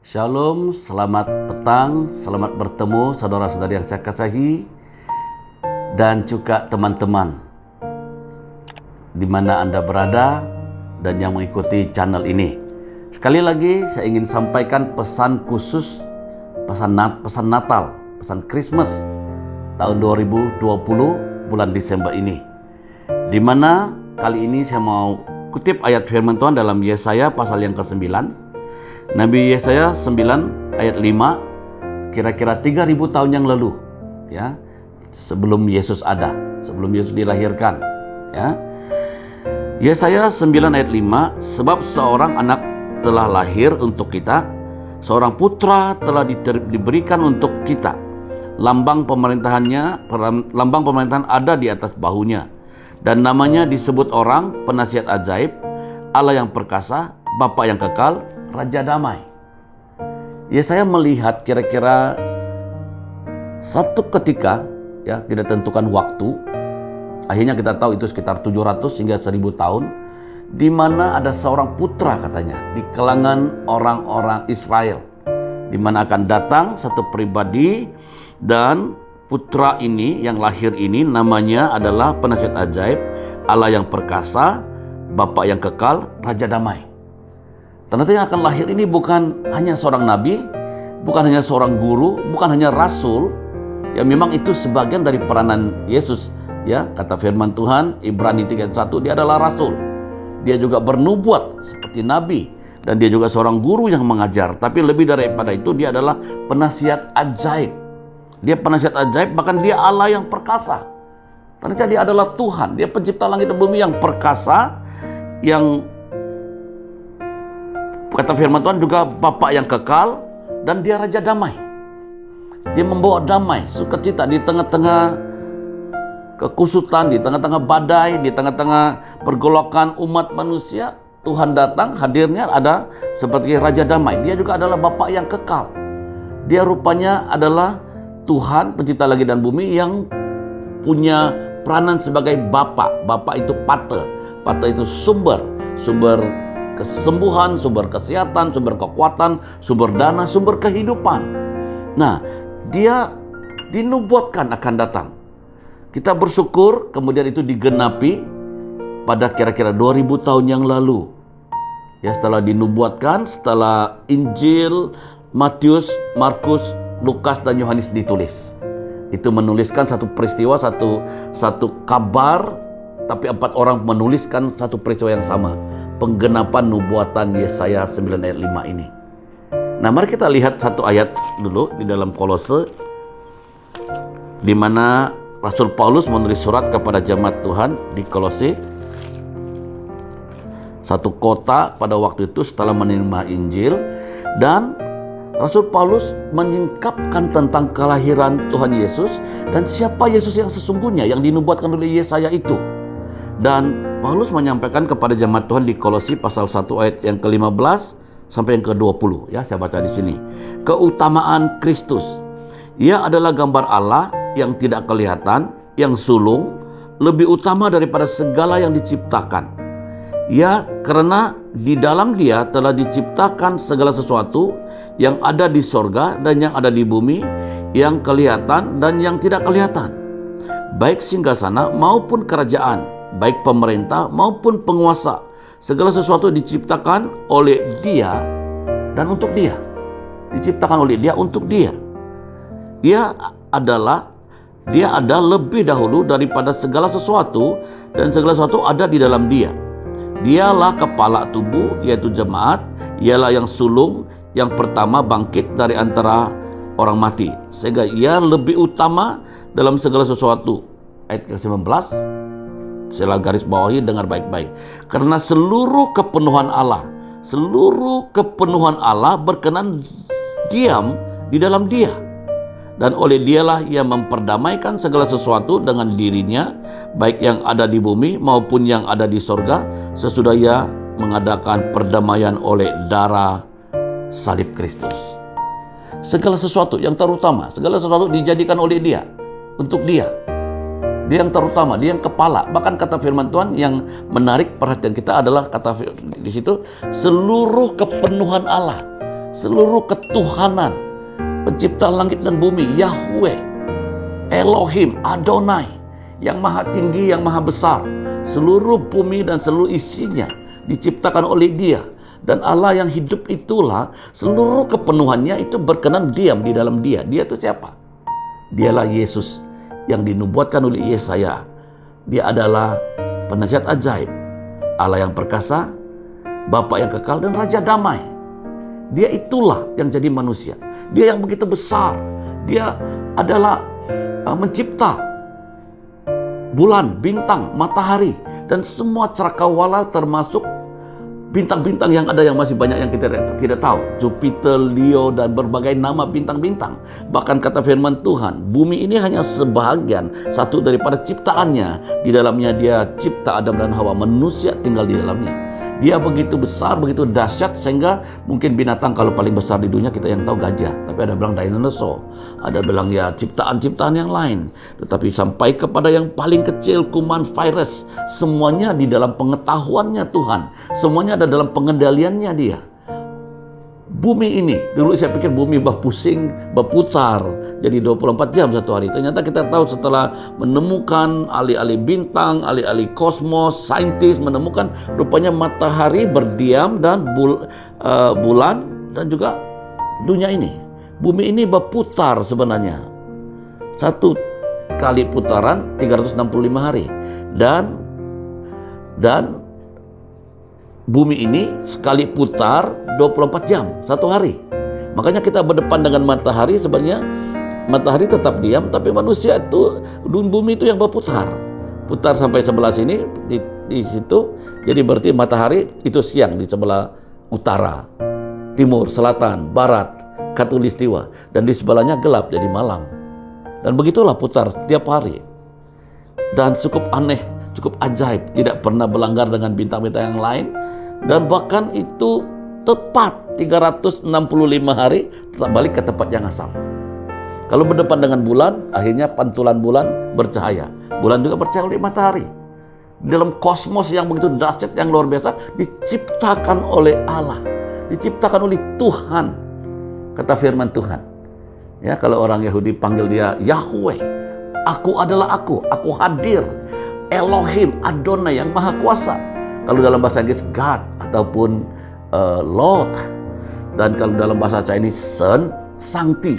Shalom, selamat petang, selamat bertemu saudara-saudari yang saya kasihi dan juga teman-teman di mana Anda berada dan yang mengikuti channel ini. Sekali lagi saya ingin sampaikan pesan khusus, pesan Natal, pesan Christmas tahun 2020 bulan Desember ini. Di mana kali ini saya mau kutip ayat firman Tuhan dalam Yesaya pasal yang ke-9. Nabi Yesaya 9 ayat 5, kira-kira 3000 tahun yang lalu, ya, sebelum Yesus ada, sebelum Yesus dilahirkan, ya. Yesaya 9 ayat 5, sebab seorang anak telah lahir untuk kita, seorang putra telah diberikan untuk kita. Lambang pemerintahan ada di atas bahunya, dan namanya disebut orang penasihat ajaib, Allah yang perkasa, Bapa yang kekal, Raja Damai. Ya, saya melihat kira-kira satu ketika, ya, tidak tentukan waktu. Akhirnya kita tahu itu sekitar 700 hingga 1000 tahun, di mana ada seorang putra katanya di kalangan orang-orang Israel, di mana akan datang satu pribadi, dan putra ini yang lahir ini namanya adalah penasihat ajaib, Allah yang perkasa, Bapa yang kekal, Raja Damai. Ternyata yang akan lahir ini bukan hanya seorang nabi, bukan hanya seorang guru, bukan hanya rasul. Ya, memang itu sebagian dari peranan Yesus. Ya, kata firman Tuhan Ibrani 3:1, dia adalah rasul. Dia juga bernubuat seperti nabi, dan dia juga seorang guru yang mengajar. Tapi lebih daripada itu, dia adalah penasihat ajaib. Dia penasihat ajaib, bahkan dia Allah yang perkasa. Ternyata dia adalah Tuhan, dia pencipta langit dan bumi yang perkasa, yang kata firman Tuhan juga Bapa yang kekal, dan dia Raja Damai. Dia membawa damai, sukacita di tengah-tengah kekusutan, di tengah-tengah badai, di tengah-tengah pergolakan umat manusia. Tuhan datang, hadirnya ada seperti Raja Damai. Dia juga adalah Bapa yang kekal. Dia rupanya adalah Tuhan pencipta langit dan bumi yang punya peranan sebagai Bapa. Bapa itu pater. Pater itu sumber kesembuhan, sumber kesehatan, sumber kekuatan, sumber dana, sumber kehidupan. Nah, dia dinubuatkan akan datang. Kita bersyukur kemudian itu digenapi pada kira-kira 2000 tahun yang lalu. Ya, setelah dinubuatkan, setelah Injil Matius, Markus, Lukas, dan Yohanes ditulis. Itu menuliskan satu peristiwa, satu kabar, tapi 4 orang menuliskan satu peristiwa yang sama. Penggenapan nubuatan Yesaya 9 ayat 5 ini. Nah, mari kita lihat satu ayat dulu di dalam Kolose, di mana Rasul Paulus menulis surat kepada jemaat Tuhan di Kolose, satu kota pada waktu itu setelah menerima Injil. Dan Rasul Paulus menyingkapkan tentang kelahiran Tuhan Yesus dan siapa Yesus yang sesungguhnya yang dinubuatkan oleh Yesaya itu. Dan Paulus menyampaikan kepada jemaat Tuhan di Kolose pasal 1 ayat yang ke-15 sampai yang ke-20. Ya, saya baca di sini. Keutamaan Kristus. Ia adalah gambar Allah yang tidak kelihatan, yang sulung, lebih utama daripada segala yang diciptakan. Ya, karena di dalam Dia telah diciptakan segala sesuatu yang ada di sorga dan yang ada di bumi, yang kelihatan dan yang tidak kelihatan, baik singgasana maupun kerajaan, baik pemerintah maupun penguasa. Segala sesuatu diciptakan oleh Dia dan untuk Dia. Diciptakan oleh Dia untuk Dia. Dia ada lebih dahulu daripada segala sesuatu, dan segala sesuatu ada di dalam Dia. Dialah kepala tubuh, yaitu jemaat. Ialah yang sulung, yang pertama bangkit dari antara orang mati, sehingga Ia lebih utama dalam segala sesuatu. Ayat ke-19, saya garis bawahi, dengar baik-baik. Karena seluruh kepenuhan Allah berkenan diam di dalam Dia, dan oleh Dialah Ia memperdamaikan segala sesuatu dengan dirinya, baik yang ada di bumi maupun yang ada di sorga, sesudah Ia mengadakan perdamaian oleh darah salib Kristus. Segala sesuatu yang terutama, segala sesuatu dijadikan oleh Dia, untuk Dia. Dia yang terutama, dia yang kepala. Bahkan kata firman Tuhan yang menarik perhatian kita adalah kata di situ seluruh kepenuhan Allah. seluruh ketuhanan, pencipta langit dan bumi, Yahweh, Elohim, Adonai, yang maha tinggi, yang maha besar. Seluruh bumi dan seluruh isinya diciptakan oleh Dia. Dan Allah yang hidup itulah, seluruh kepenuhannya itu berkenan diam di dalam Dia. Dia itu siapa? Dialah Yesus yang dinubuatkan oleh Yesaya. Dia adalah penasihat ajaib, Allah yang perkasa, Bapa yang kekal, dan Raja damai. Dia itulah yang jadi manusia. Dia yang begitu besar. Dia adalah mencipta bulan, bintang, matahari, dan semua cakrawala termasuk bintang-bintang yang ada yang masih banyak yang kita tidak tahu. Jupiter, Leo, dan berbagai nama bintang-bintang. Bahkan kata firman Tuhan, bumi ini hanya sebahagian satu daripada ciptaannya. Di dalamnya Dia cipta Adam dan Hawa, manusia tinggal di dalamnya. Dia begitu besar, begitu dahsyat, sehingga mungkin binatang kalau paling besar di dunia kita yang tahu gajah. Tapi ada bilang dinosaur, ada bilang ya ciptaan-ciptaan yang lain. Tetapi sampai kepada yang paling kecil, kuman, virus, semuanya di dalam pengetahuannya Tuhan. Semuanya ada dalam pengendaliannya Dia. Bumi ini, dulu saya pikir bumi berpusing, berputar jadi 24 jam satu hari. Ternyata kita tahu setelah menemukan alih-alih bintang, alih-alih kosmos, saintis menemukan rupanya matahari berdiam dan bulan dan juga dunia ini. Bumi ini berputar sebenarnya. Satu kali putaran 365 hari. Dan bumi ini sekali putar 24 jam satu hari. Makanya kita berdepan dengan matahari, sebenarnya matahari tetap diam, tapi manusia itu, bumi itu yang berputar. Putar sampai sebelah sini, di situ. Jadi berarti matahari itu siang di sebelah utara, timur, selatan, barat, khatulistiwa. Dan di sebelahnya gelap jadi malam. Dan begitulah putar setiap hari. Dan cukup aneh, cukup ajaib, tidak pernah berlanggar dengan bintang-bintang yang lain. Dan bahkan itu tepat 365 hari balik ke tempat yang asal. Kalau berdepan dengan bulan, akhirnya pantulan bulan bercahaya. Bulan juga bercahaya oleh matahari. Dalam kosmos yang begitu dahsyat, yang luar biasa, diciptakan oleh Allah, diciptakan oleh Tuhan. Kata firman Tuhan. Ya, kalau orang Yahudi panggil Dia Yahweh, aku adalah aku hadir. Elohim, Adonai yang maha kuasa. Kalau dalam bahasa Inggris God ataupun Lord, dan kalau dalam bahasa Chinese Son, Sangti.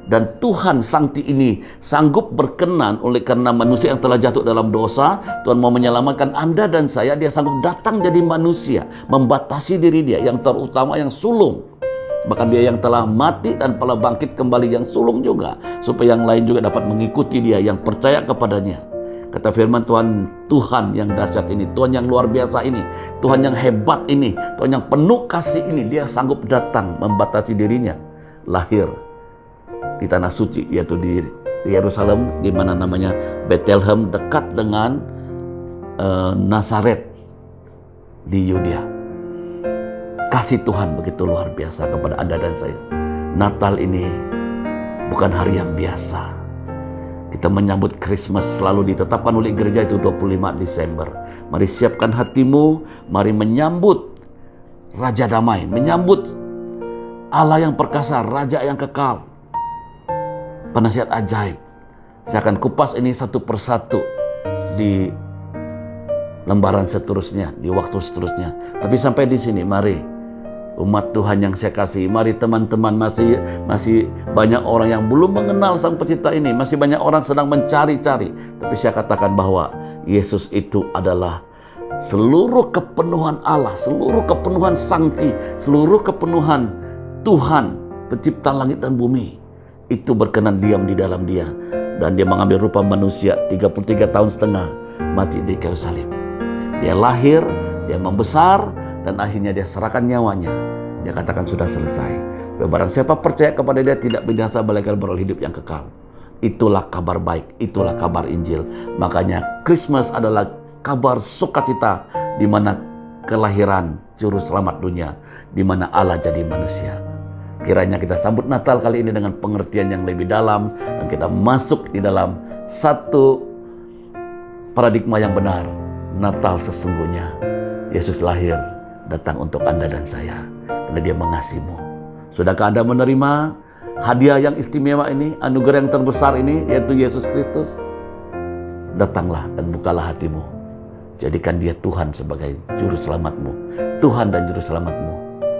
Dan Tuhan Sangti ini sanggup berkenan oleh karena manusia yang telah jatuh dalam dosa. Tuhan mau menyelamatkan Anda dan saya. Dia sanggup datang jadi manusia, membatasi diri Dia yang terutama, yang sulung. Bahkan Dia yang telah mati dan telah bangkit kembali, yang sulung juga, supaya yang lain juga dapat mengikuti Dia, yang percaya kepadanya. Kata firman Tuhan, Tuhan yang dahsyat ini, Tuhan yang luar biasa ini, Tuhan yang hebat ini, Tuhan yang penuh kasih ini, Dia sanggup datang membatasi dirinya, lahir di tanah suci, yaitu di Yerusalem, di mana namanya Bethlehem, dekat dengan Nazaret di Yudea. Kasih Tuhan begitu luar biasa kepada Anda dan saya. Natal ini bukan hari yang biasa. Kita menyambut Christmas, selalu ditetapkan oleh gereja itu 25 Desember. Mari siapkan hatimu, mari menyambut Raja Damai, menyambut Allah yang perkasa, Raja yang kekal, penasihat ajaib. Saya akan kupas ini satu persatu di lembaran seterusnya, di waktu seterusnya. Tapi sampai di sini, mari umat Tuhan yang saya kasih, mari teman-teman, masih banyak orang yang belum mengenal Sang Pencipta ini, masih banyak orang sedang mencari-cari. Tapi saya katakan bahwa Yesus itu adalah seluruh kepenuhan Allah, seluruh kepenuhan Sangti, seluruh kepenuhan Tuhan, pencipta langit dan bumi. Itu berkenan diam di dalam Dia. Dan Dia mengambil rupa manusia 33 tahun setengah, mati di kayu salib. Dia lahir, Dia membesar, dan akhirnya Dia serahkan nyawanya. Dia katakan sudah selesai. Barang siapa percaya kepada Dia tidak binasa, melainkan beroleh hidup yang kekal. Itulah kabar baik, itulah kabar Injil. Makanya Christmas adalah kabar sukacita, di mana kelahiran juru selamat dunia, di mana Allah jadi manusia. Kiranya kita sambut Natal kali ini dengan pengertian yang lebih dalam, dan kita masuk di dalam satu paradigma yang benar. Natal sesungguhnya Yesus lahir, datang untuk Anda dan saya, karena Dia mengasihimu. Sudahkah Anda menerima hadiah yang istimewa ini, anugerah yang terbesar ini, yaitu Yesus Kristus? Datanglah dan bukalah hatimu. Jadikan dia Tuhan sebagai juru selamatmu, Tuhan dan juru selamatmu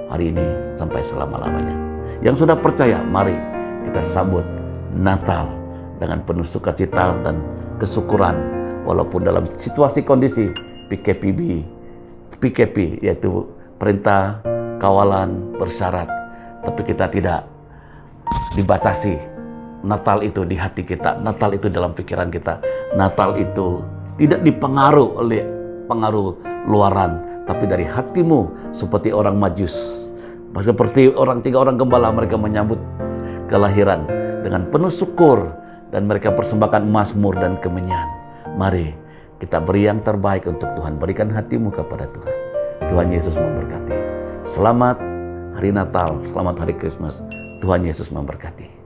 hari ini sampai selama-lamanya. Yang sudah percaya, mari kita sambut Natal dengan penuh sukacita dan kesyukuran, walaupun dalam situasi kondisi PKP, yaitu perintah kawalan bersyarat, tapi kita tidak dibatasi. Natal itu di hati kita, Natal itu dalam pikiran kita, Natal itu tidak dipengaruhi oleh pengaruh luaran, tapi dari hatimu, seperti orang Majus, seperti tiga orang gembala. Mereka menyambut kelahiran dengan penuh syukur dan mereka persembahkan mazmur dan kemenyan. Mari kita beri yang terbaik untuk Tuhan. Berikan hatimu kepada Tuhan. Tuhan Yesus memberkati. Selamat hari Natal, selamat hari Krismas. Tuhan Yesus memberkati.